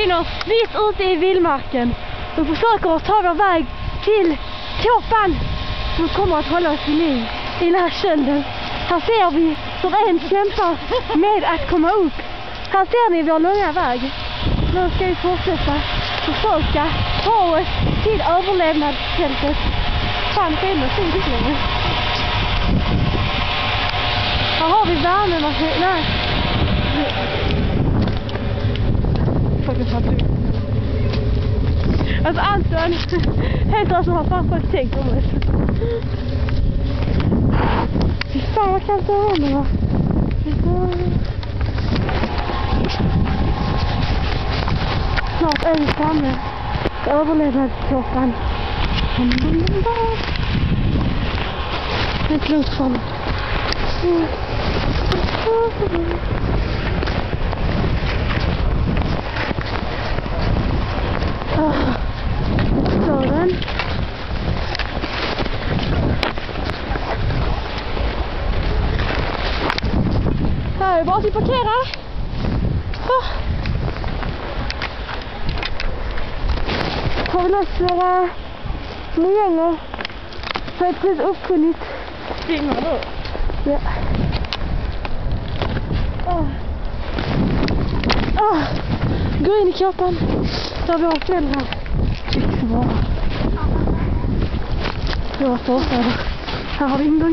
befinner oss mitt ute i vildmarken och försöker att ta vår väg till kåpan som kommer att hålla oss vid liv i den här kölden. Här ser vi hur en kämpar med att komma upp. Här ser ni vår långa väg. Nu ska vi fortsätta försöka ta oss till överlevnadsfältet. Fan, skillnad tidigt längre. Här har vi värmemaskin. Nej. Alltså Anton, helt alltså har fan folk tänkt om oss. Fy fan vad kallt det var nu va? Snart är vi framme. Överlevnadskåpan. Helt lugnt framme. Dörren. Här är det bara att vi parkerar. Har vi löst några mojänger. Har jag precis uppfunnit. Spinnar då? Ja. Gå in i kåpan. Där vi har föräldrar. Det var förstås. Här har vi ingången.